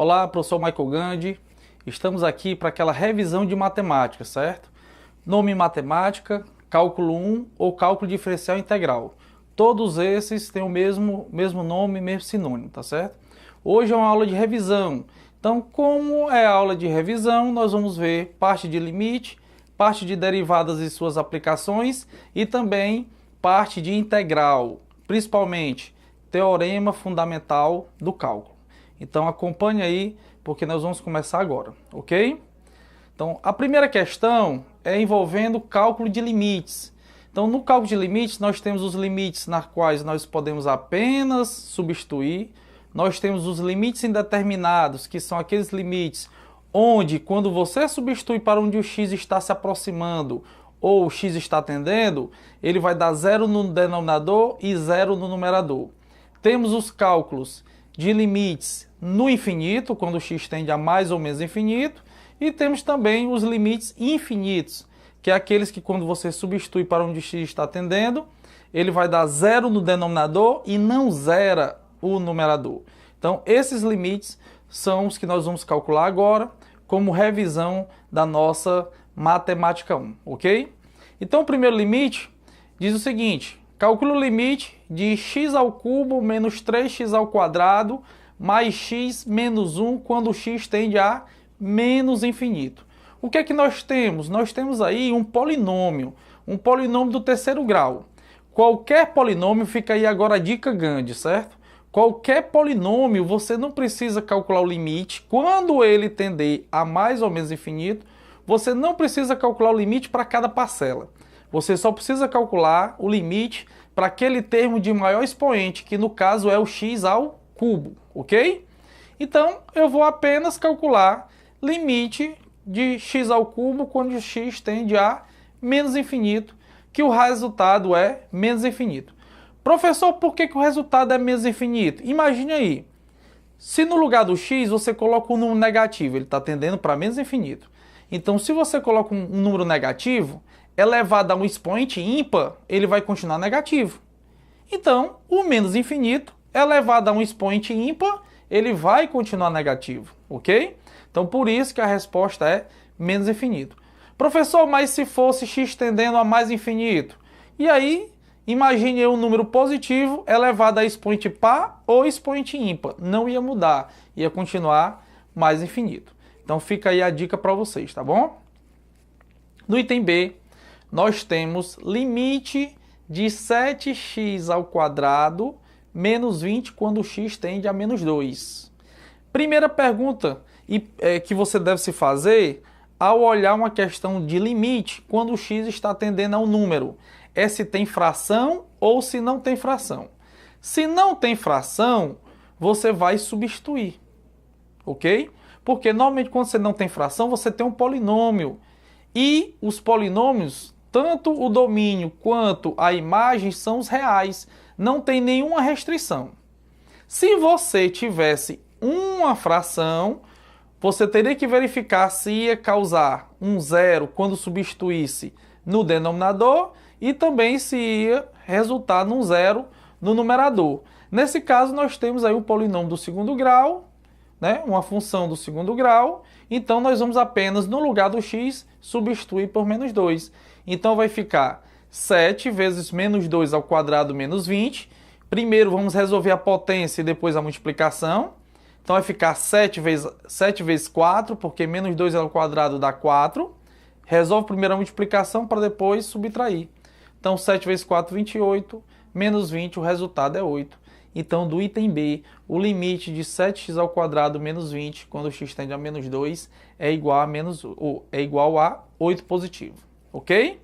Olá, professor Michael Gandhi. Estamos aqui para aquela revisão de matemática, certo? Nome matemática, cálculo 1 ou cálculo diferencial integral. Todos esses têm o mesmo nome, mesmo sinônimo, tá certo? Hoje é uma aula de revisão. Então, como é aula de revisão, nós vamos ver parte de limite, parte de derivadas e suas aplicações e também parte de integral, principalmente teorema fundamental do cálculo. Então acompanhe aí, porque nós vamos começar agora, ok? Então a primeira questão é envolvendo cálculo de limites. Então no cálculo de limites nós temos os limites nas quais nós podemos apenas substituir. Nós temos os limites indeterminados, que são aqueles limites onde quando você substitui para onde o x está se aproximando ou o x está tendendo, ele vai dar 0 no denominador e 0 no numerador. Temos os cálculos de limites no infinito, quando o x tende a mais ou menos infinito, e temos também os limites infinitos, que é aqueles que quando você substitui para onde o x está tendendo, ele vai dar 0 no denominador e não zera o numerador. Então, esses limites são os que nós vamos calcular agora, como revisão da nossa matemática 1, ok? Então, o primeiro limite diz o seguinte: calcula o limite de x ao cubo menos 3x ao quadrado mais x menos 1 quando o x tende a menos infinito. O que é que nós temos? Nós temos aí um polinômio do terceiro grau. Qualquer polinômio, fica aí agora a dica Gandhi, certo? Qualquer polinômio, você não precisa calcular o limite. Quando ele tender a mais ou menos infinito, você não precisa calcular o limite para cada parcela. Você só precisa calcular o limite para aquele termo de maior expoente, que no caso é o x ao cubo, ok? Então, eu vou apenas calcular limite de x ao cubo quando o x tende a menos infinito, que o resultado é menos infinito. Professor, por que o resultado é menos infinito? Imagine aí, se no lugar do x você coloca um número negativo, ele está tendendo para menos infinito. Então, se você coloca um número negativo, elevado a um expoente ímpar, ele vai continuar negativo. Então, o menos infinito elevado a um expoente ímpar, ele vai continuar negativo, ok? Então, por isso que a resposta é menos infinito. Professor, mas se fosse x tendendo a mais infinito? E aí, imagine um número positivo elevado a expoente par ou expoente ímpar. Não ia mudar, ia continuar mais infinito. Então, fica aí a dica para vocês, tá bom? No item B, nós temos limite de 7x ao quadrado menos 20 quando o x tende a menos 2. Primeira pergunta que você deve se fazer ao olhar uma questão de limite quando o x está tendendo a um número é se tem fração ou se não tem fração. Se não tem fração, você vai substituir, ok? Porque normalmente quando você não tem fração, você tem um polinômio. E os polinômios, tanto o domínio quanto a imagem, são os reais. Não tem nenhuma restrição. Se você tivesse uma fração, você teria que verificar se ia causar um zero quando substituísse no denominador e também se ia resultar num zero no numerador. Nesse caso, nós temos aí um polinômio do segundo grau, né? Uma função do segundo grau. Então, nós vamos apenas, no lugar do x, substituir por menos 2. Então, vai ficar 7 vezes menos 2 ao quadrado menos 20. Primeiro, vamos resolver a potência e depois a multiplicação. Então, vai ficar 7 vezes 4, porque menos 2 ao quadrado dá 4. Resolve primeiro a multiplicação para depois subtrair. Então, 7 vezes 4, 28. Menos 20, o resultado é 8. Então, do item B, o limite de 7x ao quadrado menos 20, quando o x tende a menos 2, é igual a 8 positivo, ok?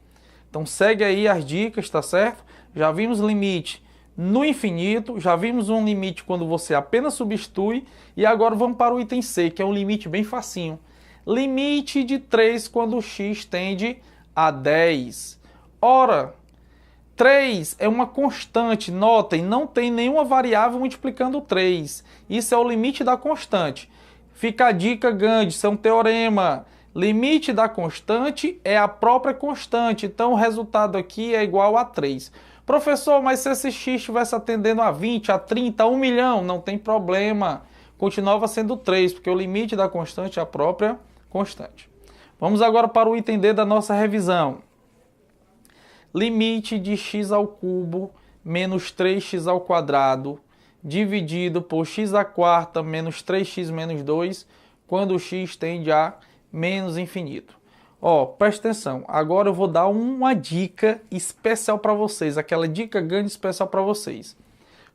Então, segue aí as dicas, tá certo? Já vimos limite no infinito, já vimos um limite quando você apenas substitui, e agora vamos para o item C, que é um limite bem facinho. Limite de 3 quando o x tende a 10. Ora, 3 é uma constante, notem, não tem nenhuma variável multiplicando 3. Isso é o limite da constante. Fica a dica Gandhi, isso é um teorema. Limite da constante é a própria constante, então o resultado aqui é igual a 3. Professor, mas se esse x estivesse atendendo a 20, a 30, a 1 milhão, não tem problema. continuava sendo 3, porque o limite da constante é a própria constante. Vamos agora para o item D da nossa revisão. Limite de x ao cubo menos 3x ao quadrado dividido por x à quarta menos 3x menos 2, quando o x tende a menos infinito. Ó, presta atenção, agora eu vou dar uma dica especial para vocês, aquela dica grande especial para vocês.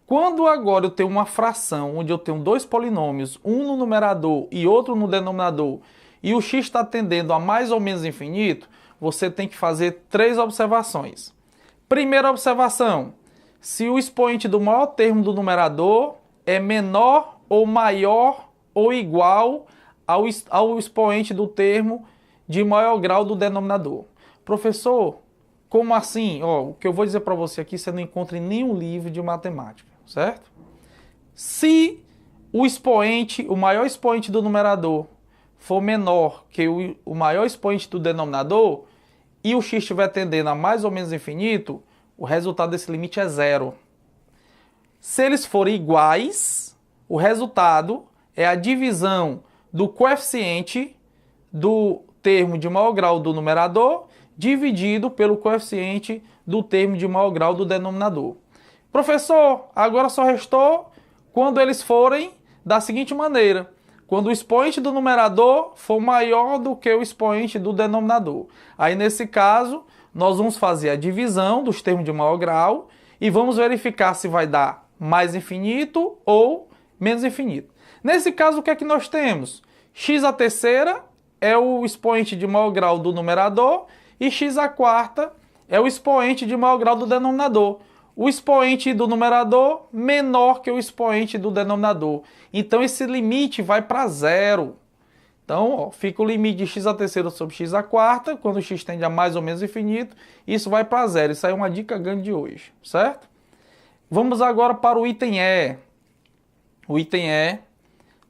Quando agora eu tenho uma fração, onde eu tenho dois polinômios, um no numerador e outro no denominador, e o x está tendendo a mais ou menos infinito, você tem que fazer 3 observações. Primeira observação, se o expoente do maior termo do numerador é menor ou maior ou igual ao expoente do termo de maior grau do denominador. Professor, como assim? Ó, o que eu vou dizer para você aqui, você não encontra em nenhum livro de matemática, certo? Se o expoente, o maior expoente do numerador for menor que o maior expoente do denominador e o x estiver tendendo a mais ou menos infinito, o resultado desse limite é zero. Se eles forem iguais, o resultado é a divisão do coeficiente do termo de maior grau do numerador dividido pelo coeficiente do termo de maior grau do denominador. Professor, agora só restou quando eles forem da seguinte maneira: quando o expoente do numerador for maior do que o expoente do denominador. Aí, nesse caso, nós vamos fazer a divisão dos termos de maior grau e vamos verificar se vai dar mais infinito ou menos infinito. Nesse caso, o que é que nós temos? X à terceira é o expoente de maior grau do numerador e x à quarta é o expoente de maior grau do denominador. O expoente do numerador menor que o expoente do denominador. Então, esse limite vai para zero. Então, ó, fica o limite de x à terceira sobre x à quarta, quando x tende a mais ou menos infinito, isso vai para zero. Isso aí é uma dica grande de hoje, certo? Vamos agora para o item E. O item E,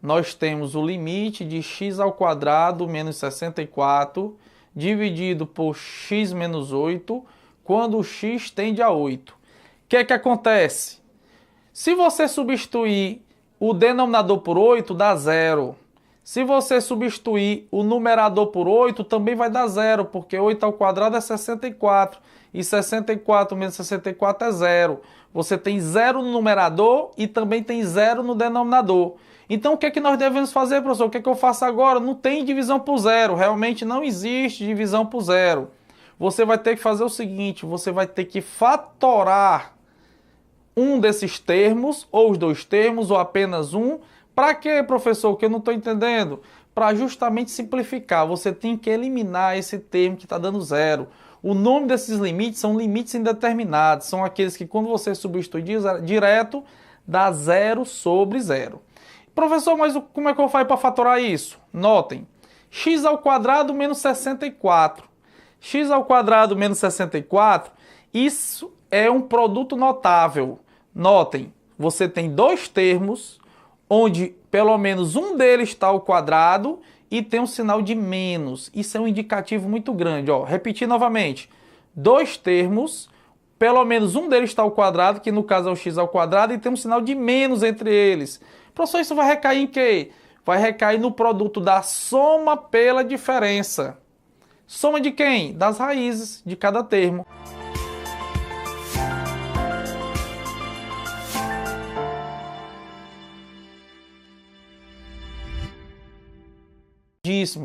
nós temos o limite de x ao quadrado menos 64 dividido por x menos 8, quando o x tende a 8. O que é que acontece? Se você substituir o denominador por 8, dá zero. Se você substituir o numerador por 8, também vai dar zero, porque 8 ao quadrado é 64. E 64 menos 64 é zero. Você tem zero no numerador e também tem zero no denominador. Então, o que é que nós devemos fazer, professor? O que é que eu faço agora? Não tem divisão por zero. Realmente não existe divisão por zero. Você vai ter que fazer o seguinte, você vai ter que fatorar um desses termos, ou os dois termos, ou apenas um. Para quê, professor? Que eu não estou entendendo. Para justamente simplificar, você tem que eliminar esse termo que está dando zero. O nome desses limites são limites indeterminados. São aqueles que, quando você substitui direto, dá zero sobre zero. Professor, mas como é que eu faço para fatorar isso? Notem, x ao quadrado menos 64. X ao quadrado menos 64, isso é um produto notável. Notem, você tem dois termos, onde pelo menos um deles está ao quadrado e tem um sinal de menos. Isso é um indicativo muito grande. Ó, repetir novamente, dois termos, pelo menos um deles está ao quadrado, que no caso é o x ao quadrado, e tem um sinal de menos entre eles. Professor, isso vai recair em quê? Vai recair no produto da soma pela diferença. Soma de quem? Das raízes de cada termo.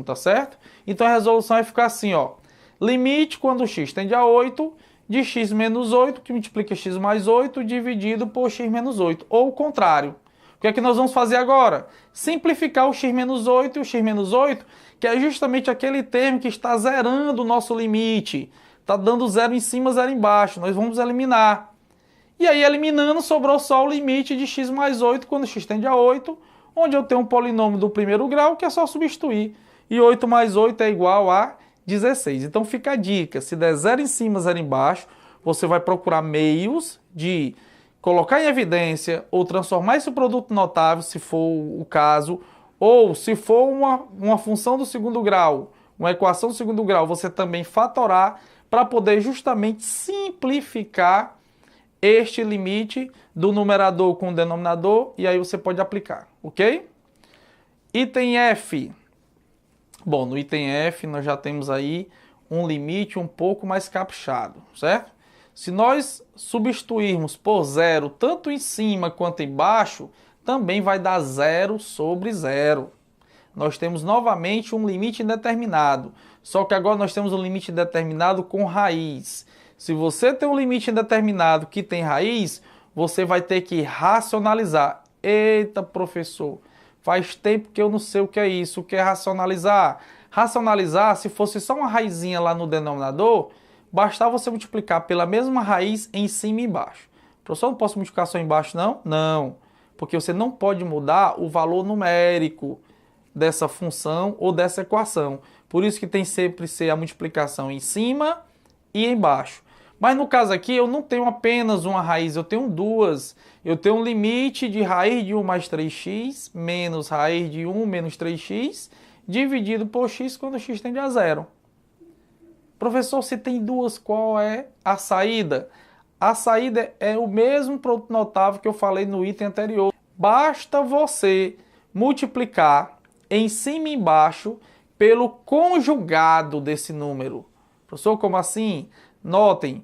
Tá certo? Então a resolução vai ficar assim, ó. Limite quando x tende a 8 de x menos 8, que multiplica x mais 8, dividido por x menos 8. Ou o contrário. O que é que nós vamos fazer agora? Simplificar o x menos 8 e o x menos 8, que é justamente aquele termo que está zerando o nosso limite. Está dando zero em cima, zero embaixo. Nós vamos eliminar. E aí, eliminando, sobrou só o limite de x mais 8, quando x tende a 8, onde eu tenho um polinômio do primeiro grau, que é só substituir. E 8 mais 8 é igual a 16. Então fica a dica, se der zero em cima, zero embaixo, você vai procurar meios de colocar em evidência ou transformar esse produto notável, se for o caso, ou se for uma função do segundo grau, uma equação do segundo grau, você também fatorar para poder justamente simplificar este limite do numerador com o denominador, e aí você pode aplicar, ok? Item F. Bom, no item F nós já temos aí um limite um pouco mais caprichado, certo? Se nós substituirmos por zero tanto em cima quanto embaixo, também vai dar 0 sobre 0. Nós temos novamente um limite indeterminado, só que agora nós temos um limite indeterminado com raiz. Se você tem um limite indeterminado que tem raiz, você vai ter que racionalizar. Eita, professor, faz tempo que eu não sei o que é isso. O que é racionalizar? Racionalizar, se fosse só uma raizinha lá no denominador, bastava você multiplicar pela mesma raiz em cima e embaixo. Professor, não posso multiplicar só embaixo, não? Não, porque você não pode mudar o valor numérico dessa função ou dessa equação. Por isso que tem sempre ser a multiplicação em cima e embaixo. Mas no caso aqui eu não tenho apenas uma raiz, eu tenho duas. Eu tenho um limite de raiz de 1 mais 3x menos raiz de 1 menos 3x dividido por x quando x tende a zero. Professor, se tem duas, qual é a saída? A saída é o mesmo produto notável que eu falei no item anterior. Basta você multiplicar em cima e embaixo pelo conjugado desse número. Professor, como assim? Notem,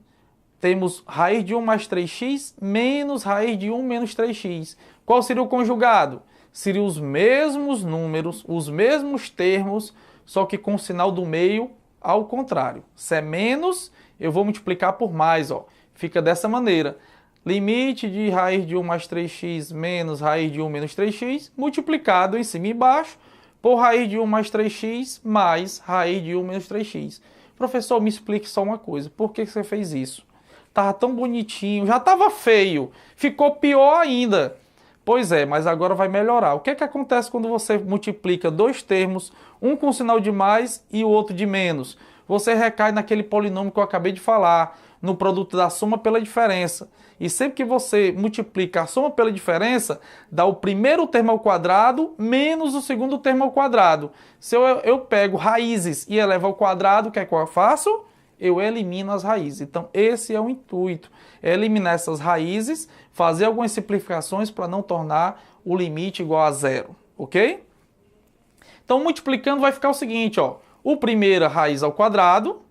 temos raiz de 1 mais 3x menos raiz de 1 menos 3x. Qual seria o conjugado? Seriam os mesmos números, os mesmos termos, só que com o sinal do meio ao contrário. Se é menos, eu vou multiplicar por mais. Ó. Fica dessa maneira. Limite de raiz de 1 mais 3x menos raiz de 1 menos 3x, multiplicado em cima e embaixo, por raiz de 1 mais 3x mais raiz de 1 menos 3x. Professor, me explique só uma coisa. Por que você fez isso? Tava tão bonitinho, já estava feio. Ficou pior ainda. Pois é, mas agora vai melhorar. O que é que acontece quando você multiplica dois termos, um com sinal de mais e o outro de menos? Você recai naquele polinômio que eu acabei de falar, no produto da soma pela diferença. E sempre que você multiplica a soma pela diferença, dá o primeiro termo ao quadrado menos o segundo termo ao quadrado. Se eu pego raízes e elevo ao quadrado, o que é que eu faço? Eu elimino as raízes. Então, esse é o intuito. É eliminar essas raízes, fazer algumas simplificações para não tornar o limite igual a zero. Ok? Então, multiplicando vai ficar o seguinte, ó. O primeira raiz ao quadrado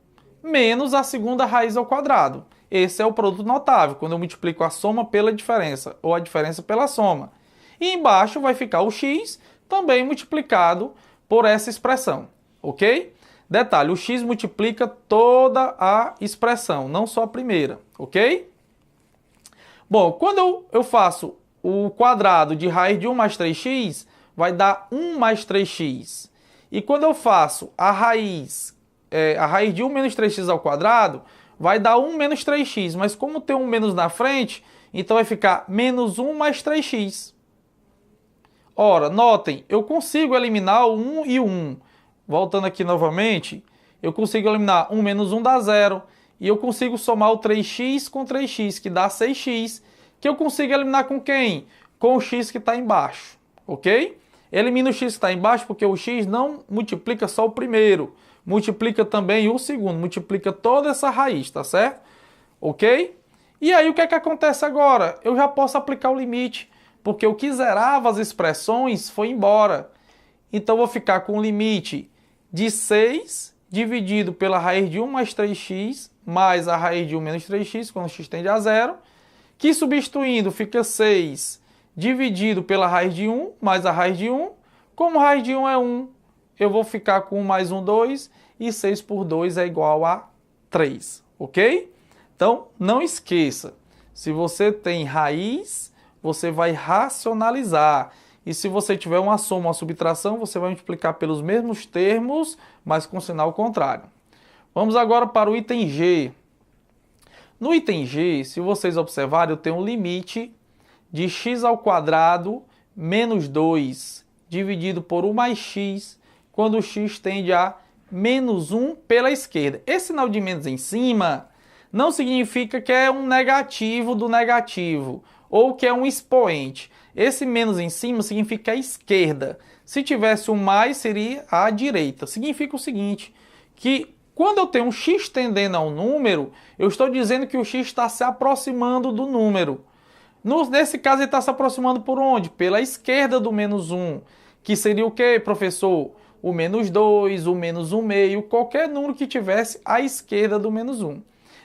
menos a segunda raiz ao quadrado. Esse é o produto notável, quando eu multiplico a soma pela diferença, ou a diferença pela soma. E embaixo vai ficar o x, também multiplicado por essa expressão, ok? Detalhe, o x multiplica toda a expressão, não só a primeira, ok? Bom, quando eu faço o quadrado de raiz de 1 mais 3x, vai dar 1 mais 3x. E quando eu faço a raiz de 1 menos 3x ao quadrado, vai dar 1 menos 3x. Mas como tem um menos na frente, então vai ficar menos 1 mais 3x. Ora, notem, eu consigo eliminar o 1 e o 1. Voltando aqui novamente, eu consigo eliminar 1 menos 1 dá 0. E eu consigo somar o 3x com 3x, que dá 6x. Que eu consigo eliminar com quem? Com o x que está embaixo, ok? Elimino o x que está embaixo porque o x não multiplica só o primeiro. Multiplica também o segundo, multiplica toda essa raiz, tá certo? Ok? E aí o que é que acontece agora? Eu já posso aplicar o limite, porque o que zerava as expressões foi embora. Então eu vou ficar com o limite de 6 dividido pela raiz de 1 mais 3x mais a raiz de 1 menos 3x, quando x tende a zero, que substituindo fica 6 dividido pela raiz de 1 mais a raiz de 1. Como a raiz de 1 é 1, eu vou ficar com 1 mais 1, 2, e 6 por 2 é igual a 3, ok? Então, não esqueça, se você tem raiz, você vai racionalizar. E se você tiver uma soma ou uma subtração, você vai multiplicar pelos mesmos termos, mas com sinal contrário. Vamos agora para o item G. No item G, se vocês observarem, eu tenho um limite de x ao quadrado menos 2 dividido por 1 mais x, quando o x tende a menos 1 pela esquerda. Esse sinal de menos em cima não significa que é um negativo do negativo, ou que é um expoente. Esse menos em cima significa a esquerda. Se tivesse um mais, seria a direita. Significa o seguinte, que quando eu tenho um x tendendo a um número, eu estou dizendo que o x está se aproximando do número. Nesse caso, ele está se aproximando por onde? Pela esquerda do menos 1. que seria o quê, professor? O menos 2, o menos 1/2, qualquer número que tivesse à esquerda do menos 1.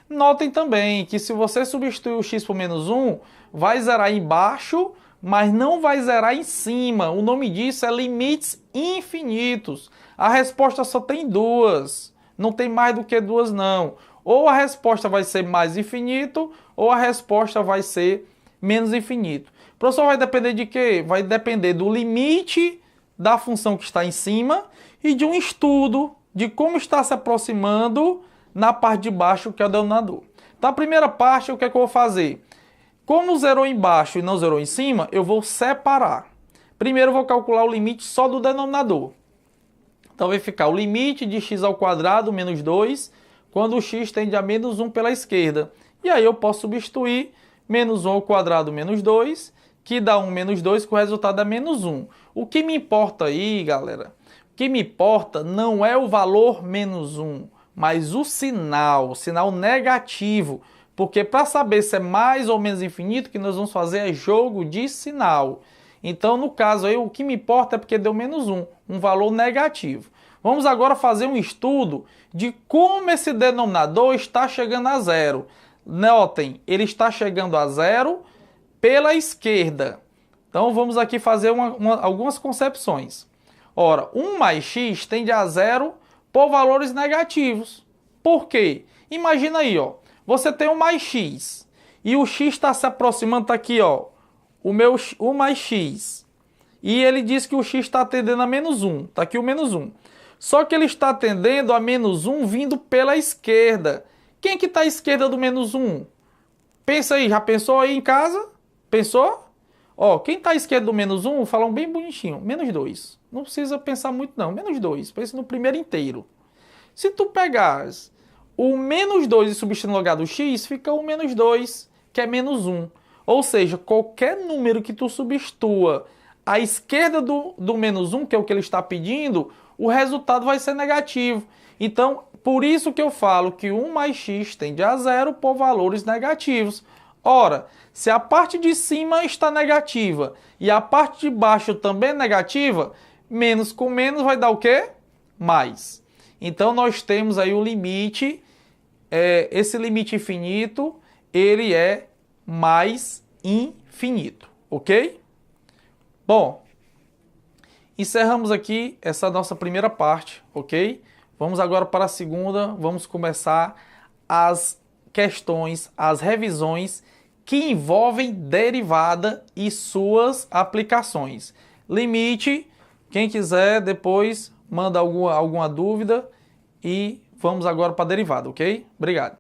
Notem também que se você substituir o x por menos 1, vai zerar embaixo, mas não vai zerar em cima. O nome disso é limites infinitos. A resposta só tem duas, não tem mais do que duas não. Ou a resposta vai ser mais infinito, ou a resposta vai ser menos infinito. Professor, vai depender de quê? Vai depender do limite da função que está em cima e de um estudo de como está se aproximando na parte de baixo, que é o denominador. Então, a primeira parte, o que é que eu vou fazer? Como zerou embaixo e não zerou em cima, eu vou separar. Primeiro, eu vou calcular o limite só do denominador. Então, vai ficar o limite de x ao quadrado menos 2, quando o x tende a menos 1 pela esquerda. E aí eu posso substituir menos 1 ao quadrado menos 2, que dá 1 menos 2, que o resultado é menos 1. O que me importa aí, galera, o que me importa não é o valor menos 1, mas o sinal negativo. Porque para saber se é mais ou menos infinito, o que nós vamos fazer é jogo de sinal. Então, no caso aí, o que me importa é porque deu menos 1, um valor negativo. Vamos agora fazer um estudo de como esse denominador está chegando a zero. Notem, ele está chegando a zero pela esquerda. Então, vamos aqui fazer algumas concepções. Ora, 1 mais x tende a zero por valores negativos. Por quê? Imagina aí, ó, você tem 1 mais x e o x está se aproximando, está aqui, ó, o mais x. E ele diz que o x está tendendo a menos 1. Está aqui o menos 1. Só que ele está tendendo a menos 1 vindo pela esquerda. Quem que está à esquerda do menos 1? Pensa aí, já pensou aí em casa? Pensou? Ó, quem está à esquerda do menos 1, falam bem bonitinho, menos 2. Não precisa pensar muito não, menos 2. Pense no primeiro inteiro. Se tu pegares o menos 2 e substituir no lugar do x, fica o menos 2, que é menos 1. Ou seja, qualquer número que tu substitua à esquerda do menos 1, que é o que ele está pedindo, o resultado vai ser negativo. Então, por isso que eu falo que 1 mais x tende a zero por valores negativos. Ora, se a parte de cima está negativa e a parte de baixo também é negativa, menos com menos vai dar o quê? Mais. Então, nós temos aí o limite, esse limite infinito, ele é mais infinito, ok? Bom, encerramos aqui essa nossa primeira parte, ok? Vamos agora para a segunda, vamos começar as questões, as revisões que envolvem derivada e suas aplicações. Limite, quem quiser depois manda alguma dúvida e vamos agora para a derivada, ok? Obrigado.